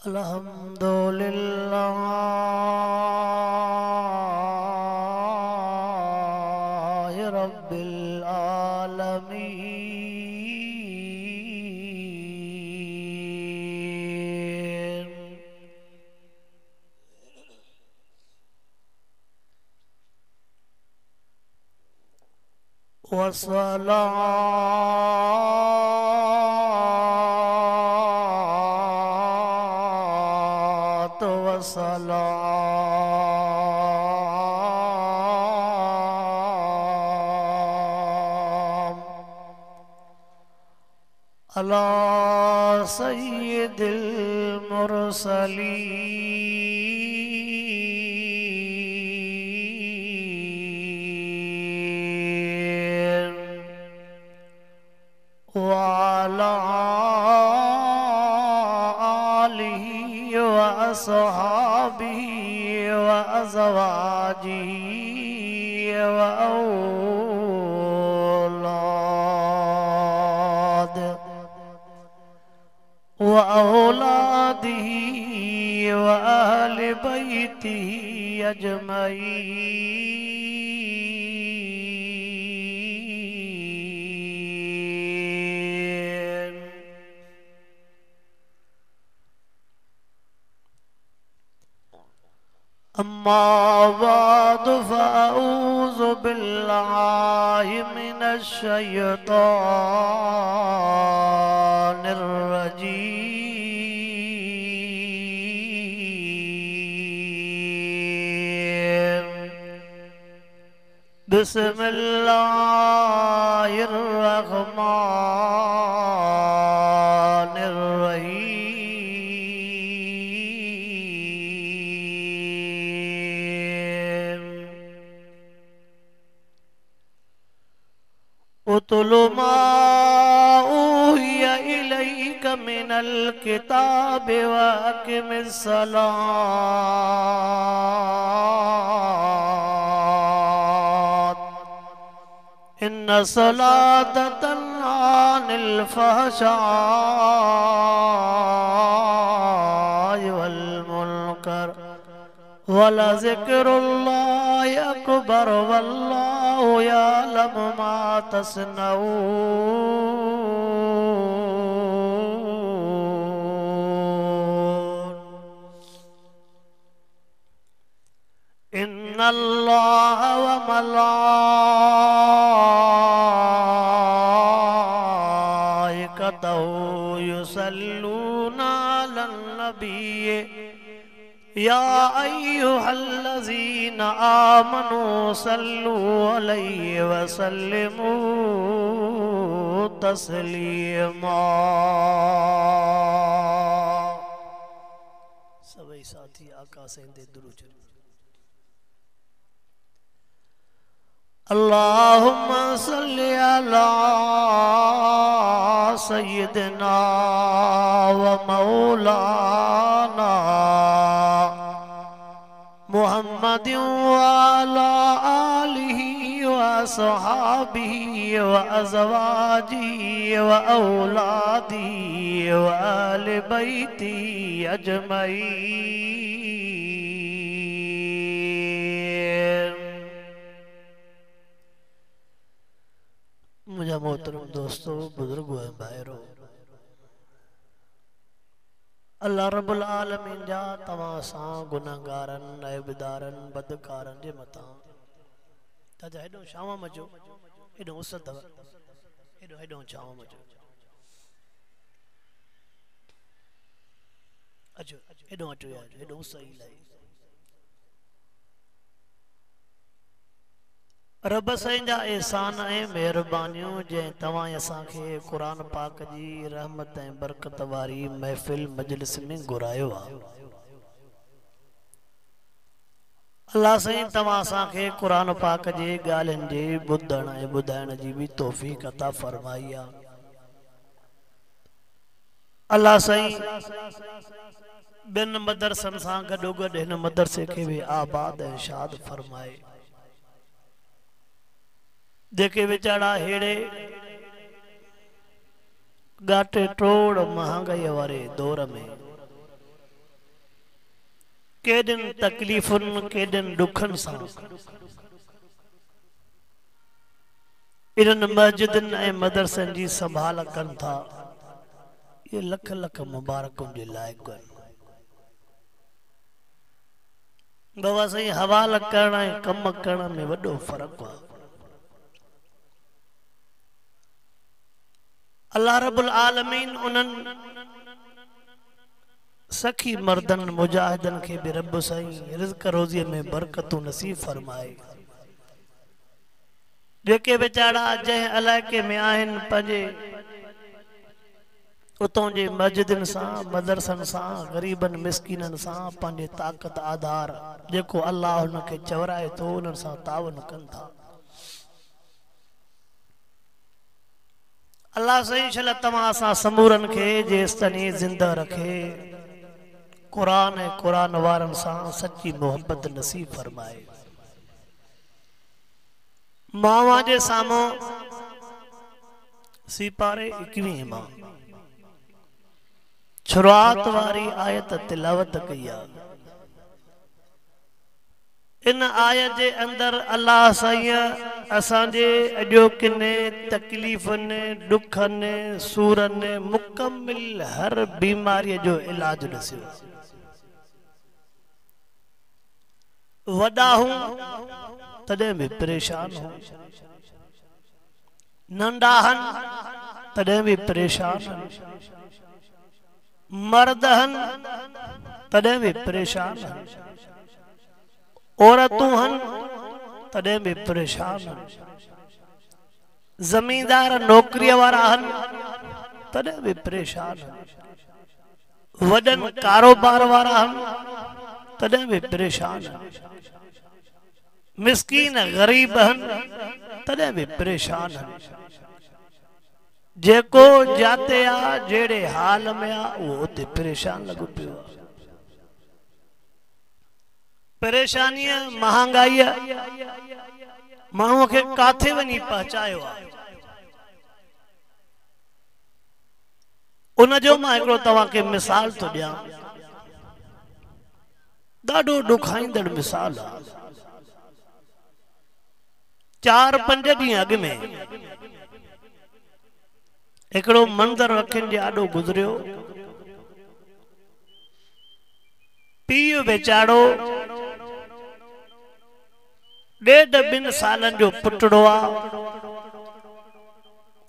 अल्हम्दुलिल्लाहि रब्बिल आलमीन। वस्सलातु वस्सलाम अला सय्यिदिल मुरसलीन वाला आलिही व अस्हाबिही व अज़वाजिही व औलादिही व अहले बैतिही अजमईन। अम्मा बाद फ़अऊज़ु बिल्लाहि मिनश शैतानिर रजीम। बिस्मिल्लाहिर रहमानिर रहीम। उतलु मा ऊहिया इलैक मिनल किताब व अक़िमिस सलात इन्न सलात तन्हा अनिल फ़हशाइ वल मुनकर वलज़िक्रुल्लाहि अकबर वल्लाहु यअलमु मा तस्नऊन। इन्नल्लाह व मलाइकतहु युसल्लूना अलन नबी या अय्युहल्लज़ीना आमनू सल्लू अलैहि व सल्लिमू तस्लीमा। सभी साथी आका से दुरूद। अल्लाहुम्मा सल्लि अला सय्यिदिना व मौलाना मुहम्मदिन व अला आलिही व अस्हाबिही व अज़वाजिही व औलादिही व अहले बैतिही अजमईन। मुझे मोहतरम दोस्तों, बुजुर्गों भाइयों, अल्लाह रब्बुल आलमीन जा तवां सां गुनाहगारन ऐबदारन बदकारन जे मथां ताजा हेॾो छांव मचो, हेॾो उस अथव, हेॾो छांव मचो, अचो हेॾो अचो यार, हेॾो उस इलाही। रब साईं जा एहसान ऐं मेहरबानियूं जंहिं तव्हां असांखे क़ुरान पाक जी रहमत ऐं बरकत वारी महफ़िल मजलिस में घुरायो आहे। अल्लाह साईं तव्हां असांखे क़ुरान पाक जे ॻाल्हियुनि जे ॿुधण ऐं ॿुधाइण जी बि तौफ़ीक़ अता फ़रमाई आहे। अल्लाह साईं ॿिनि मदरसनि सां गॾोगॾु हिन मदरसे खे बि आबाद ऐं शाद फ़रमाए। जेके वीचारा हेड़े गाटे टोड़ महांगाई वारे दौर में केॾिन तकलीफ़ुनि केॾिन ॾुखनि सां इन्हनि मस्जिदनि ऐं मदरसनि जी संभाल कनि था। ये लख लख मुबारकुनि जे लाइक़ आहिनि। बाबा साईं हवाला करण ऐं कम करण में वॾो फ़र्क़ु आहे। अल्लाह रब्बुल आलमीन उन्हनि सखी मर्दन मुजाहिदन के भी रब साईं रिज़्क़ रोज़ीअ में बरकतूं नसीब फरमाए। जेके बेचारा जंहिं इलाइक़े में आहिनि पंहिंजे उतों जे मस्जिदनि सां मदरसनि सां ग़रीबनि मिस्कीननि सां पंहिंजे ताक़त आधार जेको अल्लाह हुनखे चवराए थो उन्हनि सां तावन कनि था। अल्लाह साईं शल तव्हां सां समूरनि खे जेसिताईं ज़िंदा रखे कुरान ऐं कुरान वारनि सां सच्ची मोहब्बत नसीब फरमाए। मावा जे साम्हूं सिपारे 21 मां शुरुआत वारी आयत तिलावत कई आहे। इन आयत जे अंदर अल्लाह साईं असांजे अॼोकिने तकलीफ़ुनि ॾुखनि सूरनि मुकम्मिल हर बीमारीअ जो इलाज ॾसियो। वॾा हूं तॾहिं भी परेशान हो, नंढा हन तॾहिं भी परेशान हन, मर्द हन तॾहिं भी परेशान हन, औरतूं हन तॾहिं भी परेशान हन, जमींदार नौकरी वारा हन तॾहिं भी परेशान हन, वॾन कारोबार वारा हन तॾहिं भी परेशान हन, मिस्कीन गरीब हन तॾहिं भी परेशान हन। जेको जाते आ जेड़े हाल में आ वो उते परेशान लगो पियो। परेशानी महंगाई माण्हूअ खे काथे वञी पहुचायो आ। उन जो मां हिकिड़ो तव्हांखे मिसाल थो ॾियां, ॾाढो ॾुखाईंदड़ मिसाल आहे। 4-5 ॾींहं अॻु में हिकिड़ो मंदर अखियुनि जे आॾो गुज़रियो। पीउ वेचारो 1.5-2 सालनि जो पुटड़ो आहे।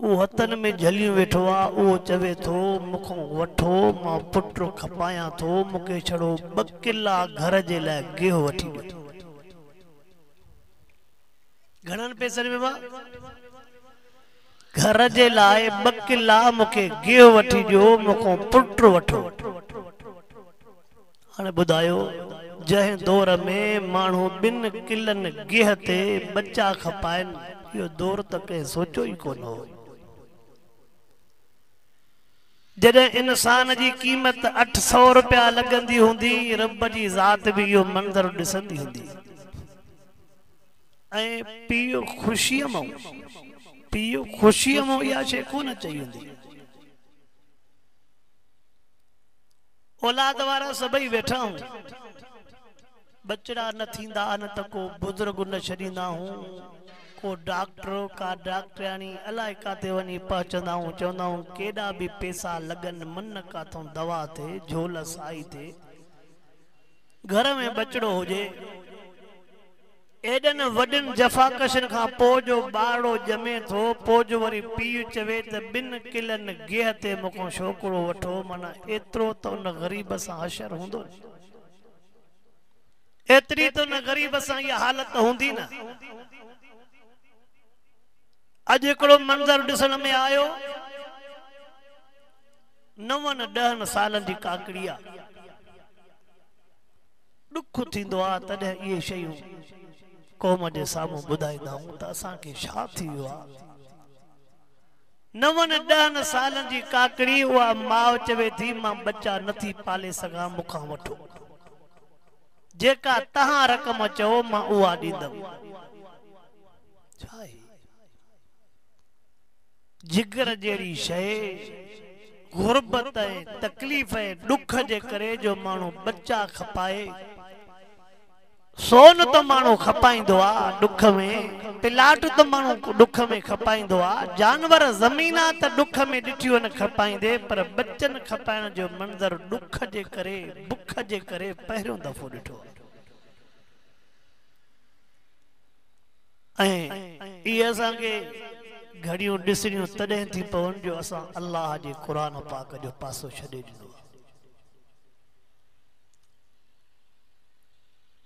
वो हथन में झलियूं वेठो आहे। वो चवे थो मूंखों वठो मां पुटड़ो खपायां थो, मूंखे छड़ो 2 किला घर जे लाइ गेहूं वठी ॾियो। घणनि पैसनि में मां घर जे लाइ 2 किला मूंखे गेहूं वठी ॾियो, मूंखों पुटड़ो वठो। हाणे ॿुधायो जंहिं दौर में माण्हू 2 किलनि गेह ते बच्चा खपाइनि, इहो दौर त कंहिं सोचियो ई कोन हो। जॾहिं इंसान जी क़ीमत 800 रुपया लॻंदी हूंदी, रब जी ज़ात भी इहो मंज़र ॾिसंदी हूंदी। ऐं पीउ ख़ुशीअ मां इहा शइ कोन चई हूंदी। औलाद वारा सभई वेठा हूं, बचड़ा न थींदा न त को बुजुर्ग न छॾींदा हूं, को डॉक्टर का डॉक्टरानी अलाए काथे वञी पहुचंदा हूं, चवंदा हूं केॾा भी पैसा लगन मन काथों दवा थे झोल साई थे, घर में बचड़ो हुजे। एडन वडन जफ़ाकशन खां पोइ जो ॿारड़ो ॼमे थो, पोइ जो वरी पीउ चवे त 2 किलनि गेह ते मूंखों छोकिरो वठो, माना एतिरो त उन ग़रीब सां हशर हूंदो, एतिरी त उन ग़रीब सां इहा हालत हूंदी न। अॼु हिकिड़ो मंज़र ॾिसण में आयो, 9-10 सालनि जी काकड़ी आहे। ॾुख थींदो आहे तॾहिं इहे शयूं क़ौम जे साम्हूं ॿुधाईंदा हूं त असांखे छा थी वियो आहे। 9-10 सालनि जी काकड़ी, उहा माउ चवे थी मां बच्चा नथी पाले सघां, मूंखां वठो, जेका तव्हां रक़म चओ मां उहा ॾींदमि। जिगर जहिड़ी शइ गुरबत ऐं तकलीफ़ ऐं ॾुख जे करे जो माण्हू बच्चा खपाए, सोन तो मानू खपाइंदो आ दुख में, पिलाट तो मानू दुख में खपाइंदो आ, जानवर ज़मीना त दुख में ॾिठियो न खपाइंदे, पर बच्चन खपाइण जो मंज़र दुख जे करे बुख जे करे पहिरियों दफ़ो ॾिठो। ऐं इहे असांखे घड़ियूं ॾिसणियूं तॾहिं थी पवनि जो असां अल्लाह जे क़ुरान पाक जो पासो छॾे ॾिनो।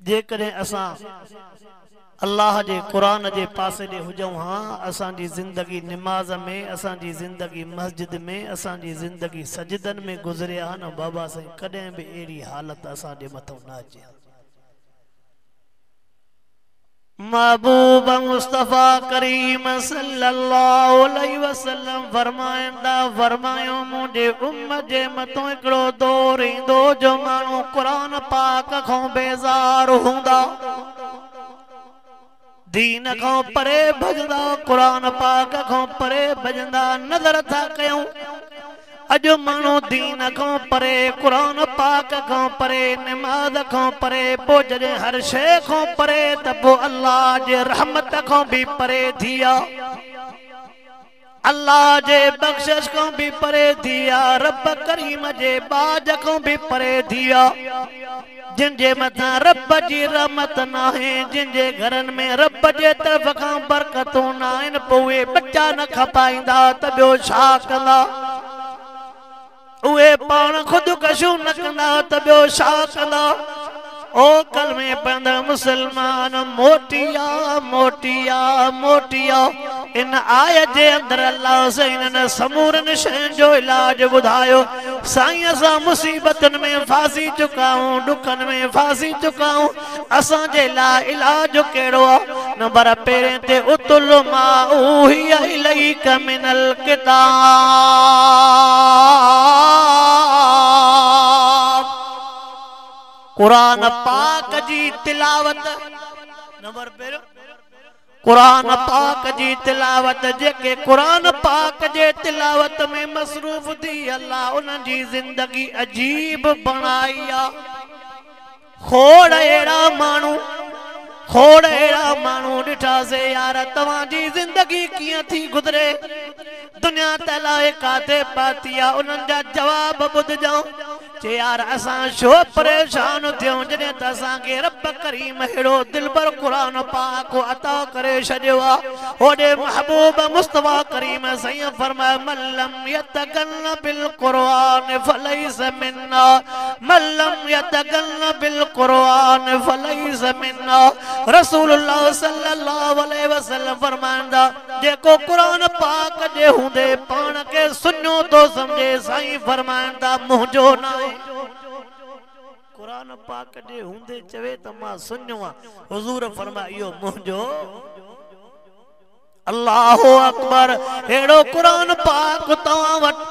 जेकॾहिं असां अल्लाह जे क़ुरान जे पासे ॾे हुजऊं हा, असांजी ज़िंदगी निमाज़ में, असांजी ज़िंदगी मस्जिद में, असांजी ज़िंदगी सजदनि में गुज़रे हा न बाबा साईं, कॾहिं बि अहिड़ी हालत असांजे मथां न अचे। महबूब मुस्तफ़ा करीम सल्लल्लाहु अलैहि वसल्लम फरमाइंदा फरमायो मुझे उम्मत जे मथों हिकिड़ो दौर ईंदो जो माण्हू क़ुरान पाक खां बेज़ार हूंदा, दीन खां परे भजंदा, क़ुरान पाक खां परे भजंदा। नज़र था कयूं अजो मानो दीन को परे, कुरान पाक को परे, नमाज को परे, पो जॾहिं हर शे को परे त पो अल्लाह जे रहमत को भी परे थिया, अल्लाह जे बख्शिश को भी परे थिया, रब करीम जे बाज को भी परे थिया। जिन जे मथां रब जी रहमत नाहे, जिन जे घरनि में रब जे तरफ़ खां बरकतूं न आहिनि, पो उहे बच्चा न खपाईंदा त ॿियो छा कंदा? उहे पाण खुद कशू न कंदा त ॿियो छा कंदा? ओ कलमे पढ़ंदड़ मुसलमान मोटिया मोटिया मोटिया, इन आयत जे अंदर अल्लाह साईं ने समूरन शयुनि जो इलाज ॿुधायो। साईं असां मुसीबतुनि में फासी चुका हूं, दुखनि में फासी चुका हूं, असांजे लाइ इलाज कहिड़ो आहे? नंबर पहिरें ते उतुल मा उहिया इलैक मिनल किताब, कुरान पाक जी तिलावत। नंबर पहिरियों कुरान पाक जी तिलावत, जेके कुरान पाक जे तिलावत में मसरूफ़ थी अल्लाह उन्हनि जी ज़िंदगी अजीब बणाई आ। खोड़ अहिड़ा माण्हू, खोड़ अहिड़ा माण्हू ॾिठासीं यार, तव्हांजी ज़िंदगी कीअं थी गुज़रे, दुनिया तलाए काथे पाती आहे, उन्हनि जा जवाब ॿुधजऊं। चे यार असां छो परेशान थियूं जॾहिं त असांखे रब करीम अहिड़ो दिलबर क़ुरान पाक अता करे छॾियो आहे। होॾे महबूब मुस्तफ़ा करीम साईं फरमाए मल्लम यतगल्ल बिल क़ुरान फलैस मिन्ना, मल्लम यतगल्ल बिल क़ुरान फलैस मिन्ना। रसूलुल्लाह सल्लल्लाहु अलैहि वसल्लम फरमाईंदा जेको क़ुरान पाक जे हूंदे पाण खे सुञो थो समझे, साईं फरमाईंदा मुंहिंजो न आहे। कुरान पाक जे हूंदे चवे त मां सुञो आहियां, हुज़ूर फरमाए इहो मुंहिंजो। अल्लाहु अकबर, अहिड़ो कुरान पाक तव्हां वटि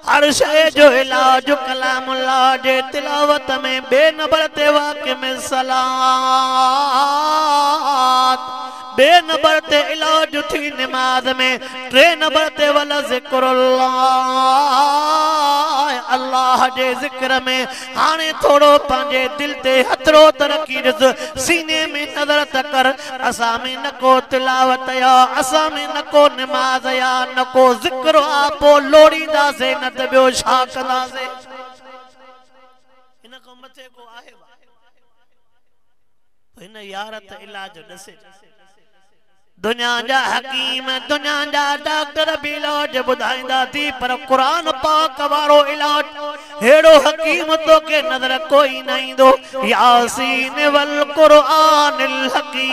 हर शय जो इलाज कलामुल्लाह जे तिलावत में, बे नंबर ते वाक़े में सलात, बे नंबर ते इलाज थी निमाज में, टे नंबर ते वल ज़िक्रुल्लाह, अल्लाह जे ज़िक्र में। हाणे थोड़ो पंहिंजे दिल ते हथरो त रखी ॾिस, सीने में नज़र त कर, असां में न को तिलावत या, असां में न को निमाज या, न को ज़िक्र आ, पो लोड़ींदासीं न त ॿियो छा कंदासीं? हिन खां मथे को आहे हिन यार त इलाज ॾसे। दुनिया जा हकीम, दुनिया जा डॉक्टर भी इलाज ॿुधाईंदा थी, पर कुरान पाक वारो इलाज हेड़ो हकीम तो के नजर कोई न ईंदो। यासीन वल कुरानिल हकीम,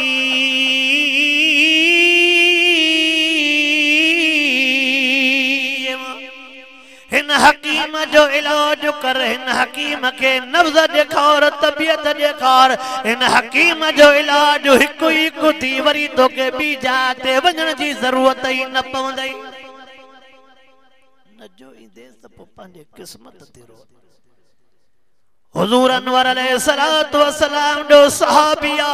हिन हकीम जो इलाज कर, हिन हकीम के नब्ज़ ॾेखार, तबियत ॾेखार, हिन हकीम जो इलाज हिकु हिकु थी वरी तोखे ॿी जाइ ते वञण जी ज़रूरत ई न पवंदई। न जो ईंदेस त पोइ पंहिंजे क़िस्मत ते रो। हुज़ूर अनवर अलैहिस्सलातु वस्सलाम जो सहाबिया,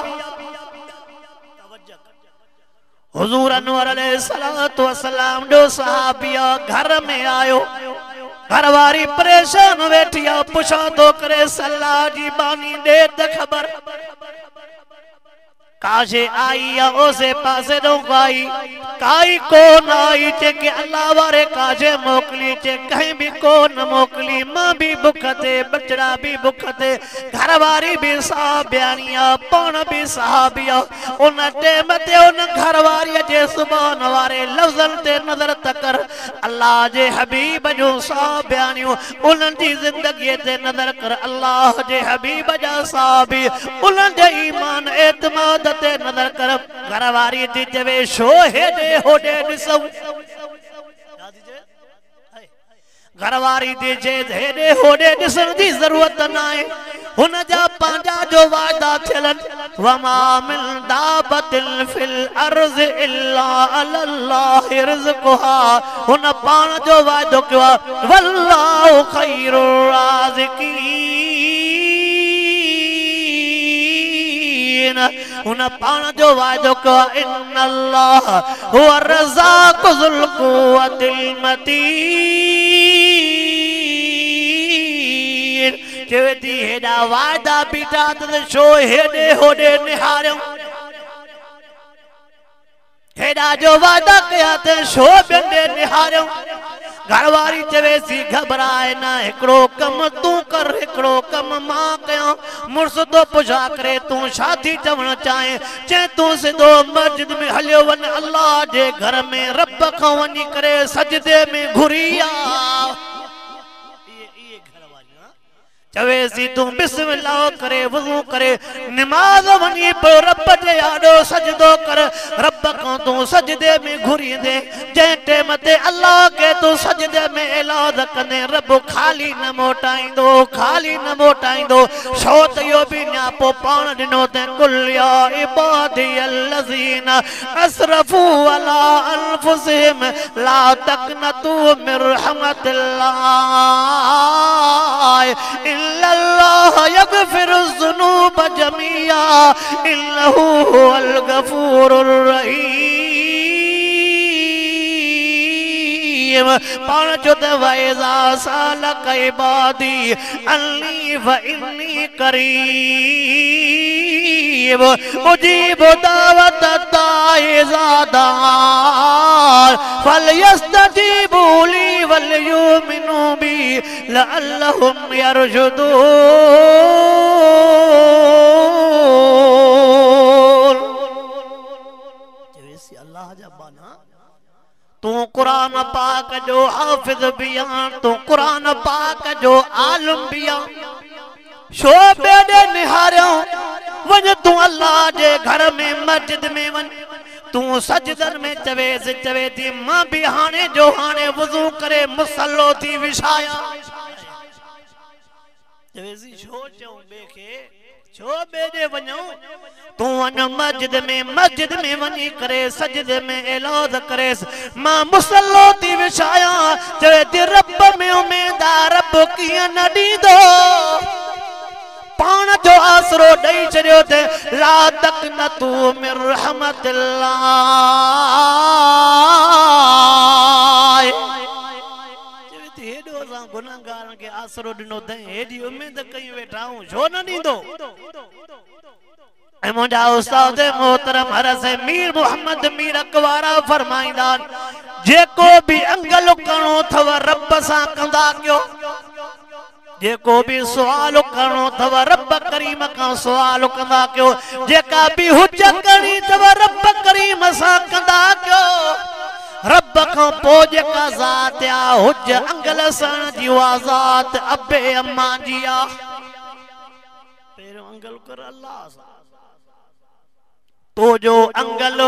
हुज़ूर अनवर अलैहिस्सलातु वस्सलाम जो सहाबिया घर में आयो, घरवारी परेशान वेठी आ, पुछा तो करे सलाह जी बानी दे त ख़बर। काशे आई या ओसे पासे दो काई काई कोन आई चे के अल्लाह वारे काशे मोकली चे कहीं भी कोन मोकली मां भी भुखते बचड़ा भी भुखते घरवारी भी साहबियानिया पौन भी साहबिया उन टेम ते उन घरवारी जे सुभान वारे लफ्ज़न ते नजर तकर अल्लाह जे हबीब जो साहबियानियो उन जी जिंदगी ते नजर कर अल्लाह जे हबीब जा साहबी उन जे ईमान एतमाद ते नजर कर घरवारी थी चवे शो हेडे होडे ॾिसूं घरवारी थी जे हेडे होडे ॾिसण जी ज़रूरत नाहे हुन जा पंहिंजा जो वादा थियलनि वमा मिन दाबतिन फिल अर्ज़ इल्ला अल्लाह रिज़्क़ुहा हुन पाण जो वादो कयो आहे वल्लाहु ख़ैरुर राज़िक़ीन उन पाण जो वादो कयो इन्नल्लाह हुवा रज़्ज़ाक़ु ज़ुल क़ुव्वतिल मतीन चवेती हेडा वादा बीठा त छो हेडे होडे निहारियो हेडा जो वादा कया त छो बेंडे निहारियो घरवारी चवेसी घबराए ना एकड़ो कम तू कर एकड़ो कम मां कया मुर्स तो पुछा करे तू शादी चवण चाहे चे तू सिधो मस्जिद में हलियो वन अल्लाह जे घर में रब खां वनी करे सजदे में घुरिया चवेसी तू बिस्मिल्लाह करे वज़ू करे नमाज वनी पे रब जे आडो सजदो कर रब को तू सजदे में घुरी दे जे टेम ते अल्लाह के तू सजदे में ऐलान कने रब खाली न मोटाइंदो छो त यो भी न्यापो पाण दिनो ते कुल या इबादी अल्लज़ीना असरफू अला अनफुसिहिम ला तक़नतू मिन रहमतिल्लाह इल्लल्लाह यगफिरुज़्ज़ुनूब जमीआ इन्नहु हुवल गफूरुर रहीम पाण जो त वैज़ा सालक इबादी अन्नी व इन्नी करीब उजीब दावत दाई ज़ादान फलयस्तजीबू ली वलयुमिनू बी लअल्लहुम यरशुदून जैसे अल्लाह जा बाना तू कुरान पाक जो हाफिज बियान तू कुरान पाक जो आलिम बियान शो बेडे निहारियो वञ तू अल्लाह जे घर में मस्जिद में वञ तू सजदन में चवे थी मां भी हाने जो हाने वज़ू करे मुसल्लो थी विछाया चवेसी छो चऊं बे के छो बेडे वञो तू वञ मस्जिद में वञी करे सजदे में ऐलान करे मां मुसल्लो थी विछाया चवे थी रब में उम्मीदार रब कीअं न ॾींदो पाण जो आसरो ॾेई छॾियो थे ला तक़नतू मिन रहमतिल्लाह चवेती हेॾो असां गुनाहगारनि खे आसरो ॾिनो अथई हेॾी उमेद कई वेठा आहियूं छो न ॾींदो ऐं मुंहिंजा उस्ताद मोहतरम हरस मीर मोहम्मद मीर अकवारा फरमाईंदा जेको भी अंगल करणो अथव रब सां कंदा कयो जेको भी सवाल करणो अथव रब करीम खां सवाल कंदा कयो जेका भी हुज करणी अथव रब करीम सां कंदा कयो रब खां पोइ जेका ज़ात आ हुज अंगल सण जी उहा ज़ात अबे अम्मा जी आ पहिरियों अंगल कर अल्लाह सां तुझो अंगल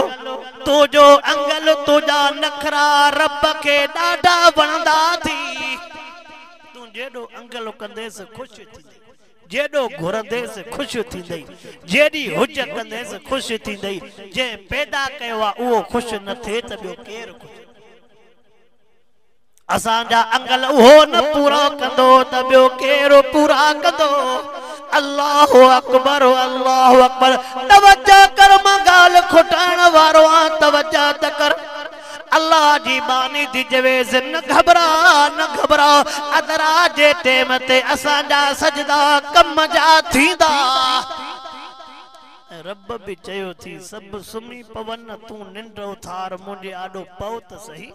तुझा नखरा रब के ॾाढा वणंदा थी तू जेॾो अंगल कंदेस ख़ुशि थींदई जेॾो घुरंदेस ख़ुशि थींदई जेॾी हुज कंदेस ख़ुशि थींदई जंहिं पैदा कयो आहे उहो ख़ुशि न थिए त ॿियो केरु ख़ुशि असांजा अंगल उहो न पूरा कंदो त ॿियो केरु पूरा कंदो अल्लाहु अकबर तवज्जो कर मां ॻाल्हि खुटाइण वारो आहियां तवज्जो त कर अल्लाह जी बानी थी चवेस न घबरा अदरा जे टेम ते असांजा सजदा कम जा थींदा रब भी चयो थी सब सुमी पवन तू निंड उथार मुंडे आडो पौत सही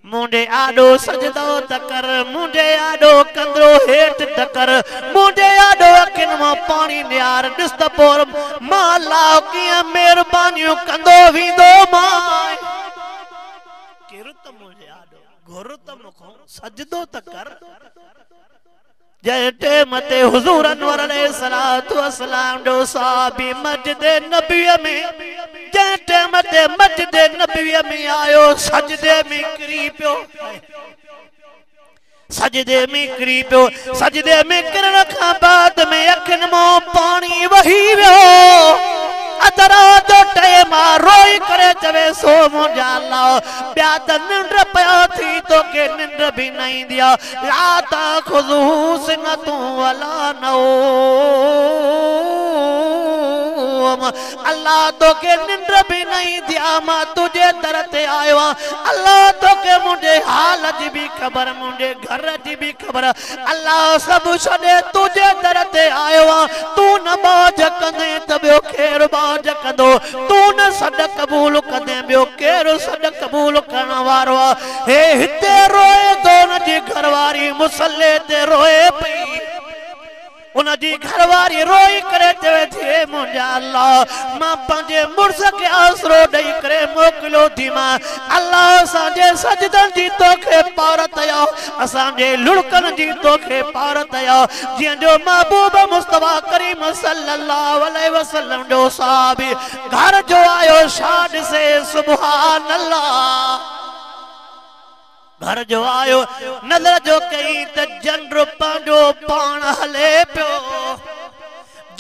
मुंडे आडो सजदो तकर मुंडे आडो कंदरो हेठ तकर मुंडे आडो अखिन मां पानी नियार दिस त पोर मां अल्लाह कीअं मेहरबानियूं कंदो वींदो मां किरत मुंडे आडो घुरत मुखों सजदो तकर जय टेम ते हुजूर अनवर अलैहिस्सलातु वस्सलाम जो साहबी मस्जिद नबी में जय टेम ते मस्जिद नबी में आयो सजदे में किरी पियो सजदे में किरी पियो सजदे में किरण खां बाद में अखिन मां पानी वही वियो अदरा जो टाइम रोई करे चवे सो मुंहिंजा अल्लाह ॿिया त निंड पियो थी तोखे निंड भी न ईंदी आहे ला ताख़ुज़ुहु सिनतुं वला नौम अल्लाह तोखे निंड भी न ईंदी आहे मां तुझे दर ते आयो आहियां अल्लाह तोखे मुंहिंजे हाल जी भी ख़बर मुंहिंजे घर जी भी ख़बर अल्लाह सभु छॾे तुझे दर ते आयो आहियां तू न बाज कंदे त ॿियो केरु बाज कंदो तू न सॾ क़बूल कंदे ॿियो केरु सॾ क़बूल करण वारो आहे हे हिते रोए थो उन जी घरवारी मुसले ते रोए पई उन जी घरवारी रोई करे चवे थी मुंहिंजा अल्लाह मां पंहिंजे मुड़स खे आसरो ॾेई करे मोकिलियो थी मां अल्लाह असांजे सजदनि जी तोखे पारत आयो असांजे लुड़कनि जी तोखे पारत आयो जीअं जो महबूब मुस्तफा करीम सल्लल्लाहु अलैहि वसल्लम जो साहबी घर जो आयो शाद से सुभान अल्लाह घर जो आयो नजर जो कई त जंड पंहिंजो पाण हले पियो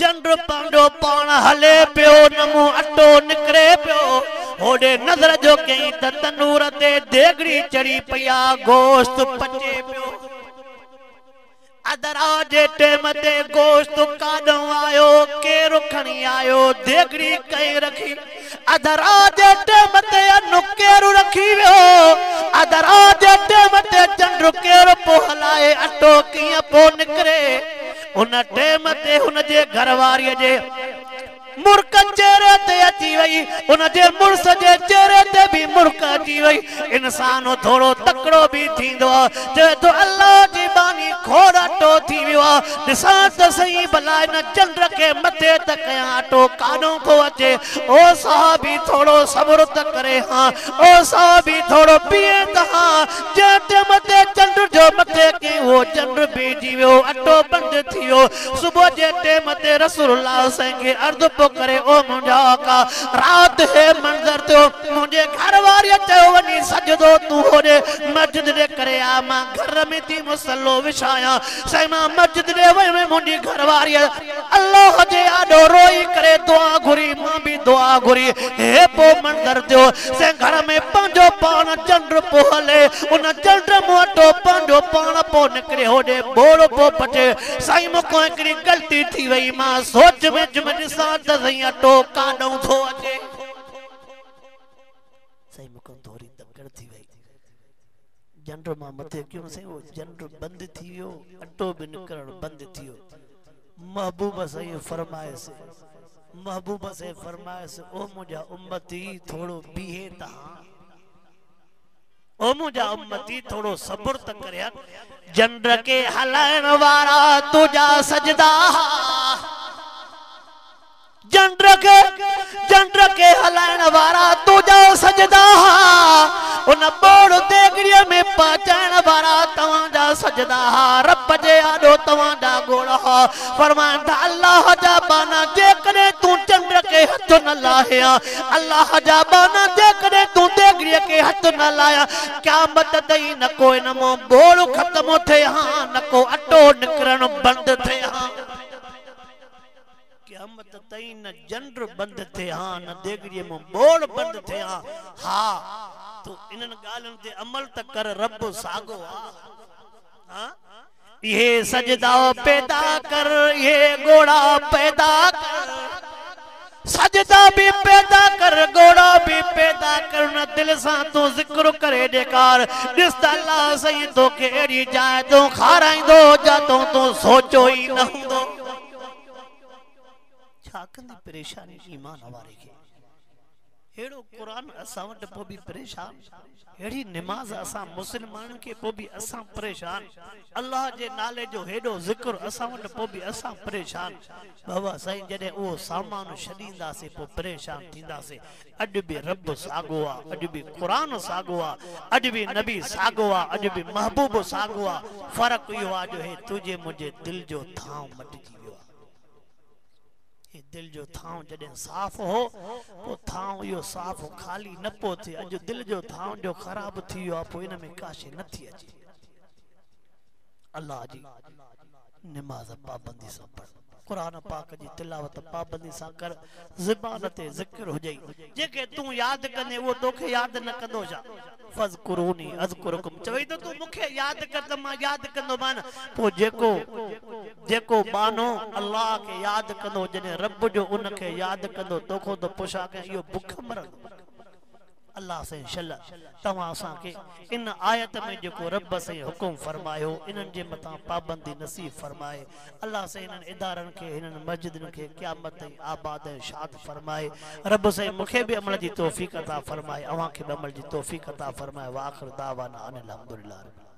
जंड पंहिंजो पाण हले पियो न मूं अटो निकिरे पियो होॾे नजर जो कई त तनूर ते देगड़ी चढ़ी पई आहे गोश्त पचे पियो अदरा जे टेम ते गोश्त काॾों आयो केरु खणी आयो देगड़ी कई रखी अदरा जे टेम ते अनु केरु रखी वियो अदरा जे टेम ते चंड केरु पो हलाए अटो कीअं पो निकिरे उन टेम ते हुन जे घरवारीअ जे मुर्क चेहरे ते अची वई उन जे मुड़स जे चेहरे ते भी मुर्क अची वई इंसान थोड़ो तकड़ो भी थींदो चवे तो अल्लाह जी बानी खोड़ अटो थी वियो आहे ॾिसां त सही भला इन चंड खे मथे त कयां अटो काॾों थो अचे ओ साहबी थोड़ो सब्र त करे हां ओ साहबी थोड़ो बीहे त हां जे टेम ते चंड जो मथे के वो चंड बीजी वियो अटो बंद थी वियो सुबुह जे टेम ते रसूलुल्लाह संगे अर्ज़ करे ओ मुंहिंजा आका रात है मंजर तो मुझे घर वारी चयो वनी सजदो तू होने मस्जिद दे करे आ मां घर में थी मुसल्लो विछाया सही मां मस्जिद दे वे में मुंडी घर वारी अल्लाह जे आडो रोई करे दुआ घुरी मां भी दुआ घुरी हे पो मंजर तो से घर में पंजो पान चंड पो हले उन चंड मोटो पंजो पान पो निकरे होने बोलो पो पचे सही मुको एकरी गलती थी वई मां सोच में जुमन साथ सही अटो काॾों थो अचे सही मुको थोड़ी तकड़ थी वई जंड मां मथे क्यों सही वो जंड बंद थी वियो अटो भी निकरण बंद थी वियो महबूब सही फरमाए से ओ मुझा उम्मती थोड़ो बीहे ता ओ मुझा उम्मती थोड़ो सब्र त करे जंड के हलाइण वारा तुझा सजदा जंड के हलाइण वारा तुझा सजदा उन बोड़ देगड़ीअ में पचाइण वारा तव्हांजा सजदा रब जे आॾो तव्हांजा गोड़ा फरमाईंदा अल्लाह जा बाना जेकॾहिं तूं चंड के हथ न लाहिया अल्लाह जा बाना जेकॾहिं तूं देगड़ीअ के हथ न लाया क़यामत ताईं न को इन मां बोड़ ख़त्म थिए हा न को अटो निकिरण बंद थिए हा क़यामत ताईं न जंड बंद थे हां न देगड़ीअ में बोड़ बंद थे हां तो इनन गालन ते अमल त कर रब सागो हां ये सजदा पैदा कर ये घोड़ा पैदा कर सजदा भी पैदा कर घोड़ा भी पैदा कर न दिल सा तो जिक्र करे देकार दिस अल्लाह सही तो के एड़ी जाए तो खाराइंदो जातो तो सोचो ही न हुंदो कंदी परेशानी ईमान वारे के हेड़ो कुरान असां वटि पोइ बि परेशान हेड़ी नमाज असां मुस्लमान के पोइ बि असां परेशान अल्लाह जे नाले जो हेड़ो ज़िक्र असां वटि पोइ बि असां परेशान बाबा साईं जॾहिं उहो सामान छॾींदासीं पोइ परेशान थींदासीं अॼु बि रब साॻियो आहे अॼु बि क़ुरान साॻियो आहे अॼु बि नबी साॻियो आहे अॼु बि महबूब साॻियो आहे फ़र्क़ु इहो आहे जो हे तुंहिंजे मुंहिंजे दिलि जो थांव मटिजी वियो आहे दिल जो थांव जॾहिं साफ़ हो पोइ थांव इहो साफ़ खाली न पियो थिए अॼु दिल जो थांव जो ख़राब थी वियो आहे पोइ इन में काशे नथी अचे अल्लाह जी नमाज पाबंदी सां पढ़ कुरान पाक जी तिलावत पाबंदी सां कर ज़बान ते ज़िक्र हुजई जेके तूं यादि कंदे उहो तोखे यादि न कंदो छा फज़कुरूनी अज़कुरुकुम चवई त तूं मूंखे यादि कर त मां यादि कंदो मान पोइ जेको बानो अल्लाह के यादि कंदो जॾहिं रब जो उनखे यादि कंदो तोखो त पुछा के इहो बुख मरंदो अल्लाह से शल तव्हां असांखे इन आयत में जेको रब से हुकुम फरमायो इन्हनि जे मथां पाबंदी नसीब फरमाए अल्लाह से इन्हनि इदारनि खे हिननि मस्जिदनि खे क़यामत ताईं आबाद ऐं शाद फरमाए रब से मूंखे बि अमल जी तौफ़ीक़ अता फरमाए अव्हां खे बि अमल जी तौफ़ीक़ अता फरमाए वाखिर दावाना अनिल हम्दुलिल्लाह।